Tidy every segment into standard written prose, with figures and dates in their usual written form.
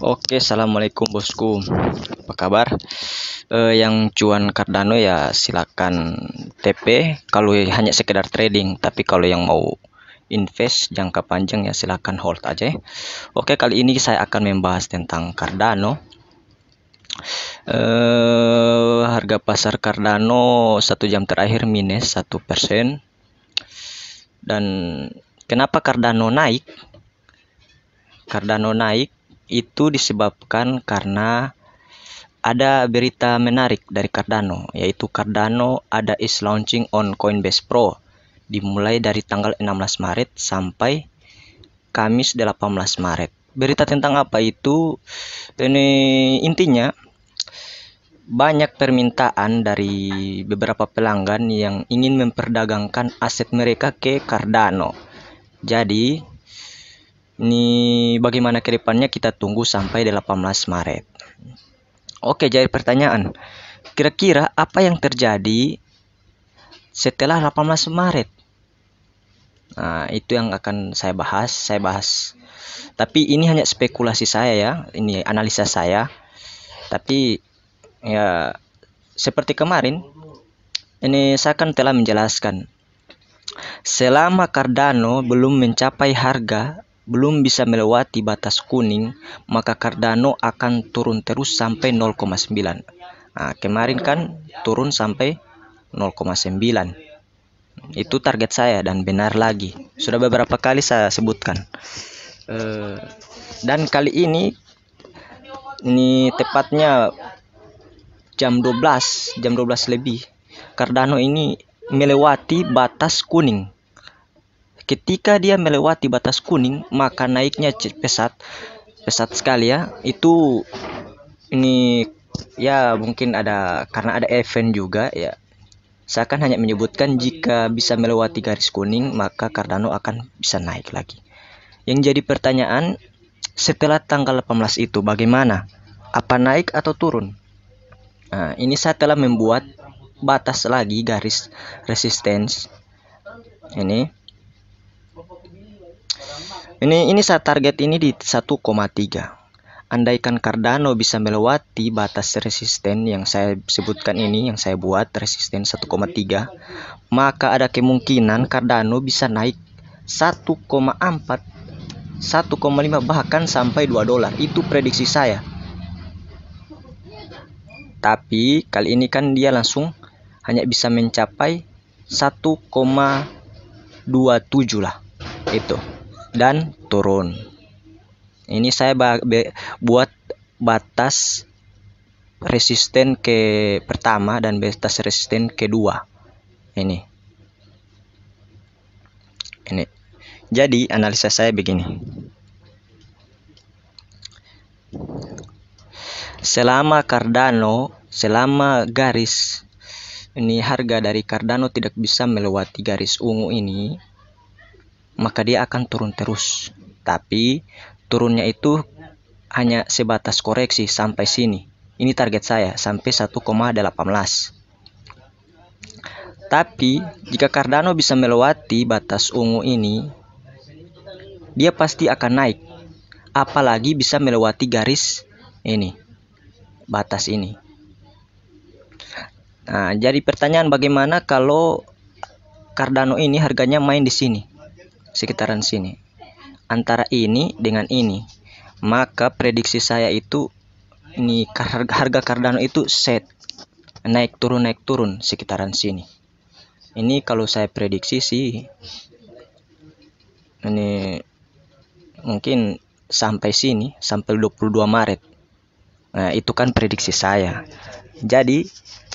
Oke, assalamualaikum bosku. Apa kabar? Yang cuan Cardano ya silakan TP. Kalau hanya sekedar trading, tapi kalau yang mau invest jangka panjang ya silakan hold aja. Oke, kali ini saya akan membahas tentang Cardano. Harga pasar Cardano 1 jam terakhir minus 1%. Dan kenapa Cardano naik? Cardano naik itu disebabkan karena ada berita menarik dari Cardano, yaitu Cardano ada is launching on Coinbase Pro dimulai dari tanggal 16 Maret sampai Kamis 18 Maret. Berita tentang apa itu? Ini intinya banyak permintaan dari beberapa pelanggan yang ingin memperdagangkan aset mereka ke Cardano. Jadi ini bagaimana ke depannya kita tunggu sampai 18 Maret. Oke, jadi pertanyaan. Kira-kira apa yang terjadi setelah 18 Maret? Nah, itu yang akan saya bahas. Tapi ini hanya spekulasi saya ya, ini analisa saya. Tapi ya seperti kemarin, ini saya kan telah menjelaskan. Selama Cardano belum mencapai harga, belum bisa melewati batas kuning, maka Cardano akan turun terus sampai 0,9. Nah, kemarin kan turun sampai 0,9. Itu target saya dan benar lagi. Sudah beberapa kali saya sebutkan. Dan kali ini tepatnya jam 12 lebih. Cardano ini melewati batas kuning. Ketika dia melewati batas kuning, maka naiknya pesat sekali ya. Itu ini ya mungkin ada karena ada event juga ya. Saya akan hanya menyebutkan jika bisa melewati garis kuning, maka Cardano akan bisa naik lagi. Yang jadi pertanyaan, setelah tanggal 18 itu bagaimana? Apa naik atau turun? Nah, ini saya telah membuat batas lagi garis resistance. Ini saya target ini di 1,3. Andaikan Cardano bisa melewati batas resisten yang saya sebutkan ini, yang saya buat resisten 1,3, maka ada kemungkinan Cardano bisa naik 1,4, 1,5 bahkan sampai $2. Itu prediksi saya. Tapi kali ini kan dia langsung hanya bisa mencapai 1,27 lah. Itu. Dan turun. Ini saya buat batas resisten ke pertama dan batas resisten kedua. Ini. Jadi analisa saya begini. Selama garis ini harga dari Cardano tidak bisa melewati garis ungu ini, maka dia akan turun terus. Tapi turunnya itu hanya sebatas koreksi sampai sini. Ini target saya sampai 1,18. Tapi jika Cardano bisa melewati batas ungu ini, dia pasti akan naik. Apalagi bisa melewati garis ini, batas ini. Nah, jadi pertanyaan bagaimana kalau Cardano ini harganya main di sini, sekitaran sini, antara ini dengan ini, maka prediksi saya itu ini harga Cardano itu set naik turun sekitaran sini. Ini kalau saya prediksi sih ini mungkin sampai sini, sampai 22 Maret. Nah, itu kan prediksi saya. Jadi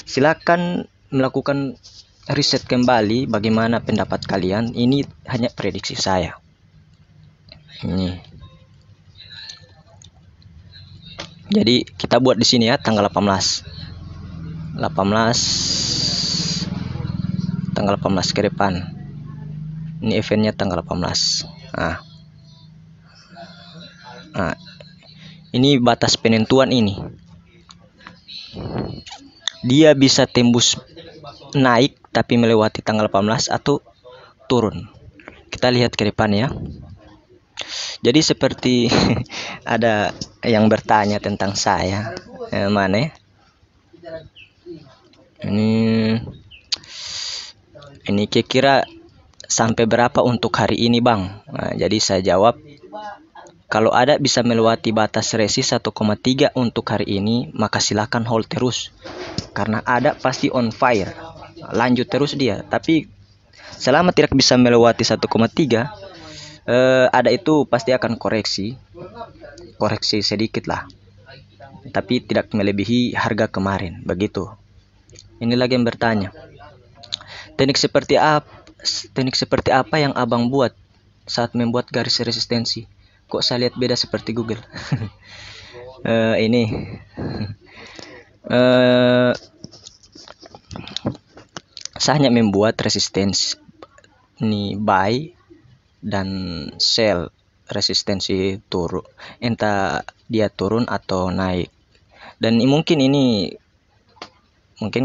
silakan melakukan riset kembali bagaimana pendapat kalian. Ini hanya prediksi saya. Ini. Jadi kita buat di sini ya tanggal 18 ke depan. Ini eventnya tanggal 18. Nah, ini batas penentuan ini. Dia bisa tembus naik tapi melewati tanggal 18 atau turun. Kita lihat ke depan ya. Jadi seperti ada yang bertanya tentang saya. Mana ya? Ini kira-kira sampai berapa untuk hari ini, Bang? Nah, jadi saya jawab, kalau ada bisa melewati batas resist 1,3 untuk hari ini, maka silakan hold terus. Karena ada pasti on fire. Lanjut terus dia. Tapi selama tidak bisa melewati 1,3, ada itu pasti akan koreksi. Koreksi sedikit lah. Tapi tidak melebihi harga kemarin. Begitu. Ini lagi yang bertanya. Teknik seperti apa yang Abang buat saat membuat garis resistensi? Kok saya lihat beda seperti Google? Ini saya hanya membuat resistensi ini buy dan sell, resistensi turun, entah dia turun atau naik. Dan mungkin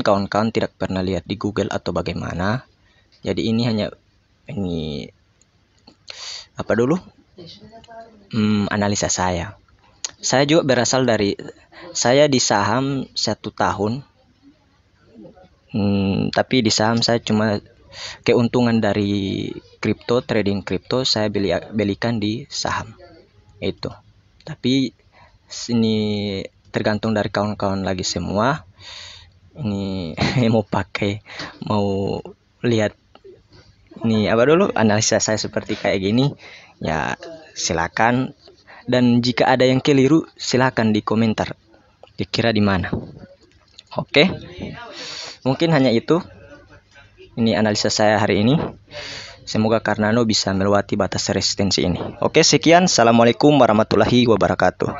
kawan-kawan tidak pernah lihat di Google atau bagaimana. Jadi ini hanya apa dulu? Analisa saya. Saya juga berasal dari saya di saham 1 tahun. Tapi di saham saya cuma keuntungan dari trading kripto saya belikan di saham itu. Tapi ini tergantung dari kawan-kawan lagi semua. Ini mau lihat ini apa dulu analisa saya seperti kayak gini, ya silakan. Dan jika ada yang keliru silakan di komentar dikira di mana. Oke. Mungkin hanya itu. Ini analisa saya hari ini. Semoga Cardano bisa melewati batas resistensi ini. Oke, sekian. Assalamualaikum warahmatullahi wabarakatuh.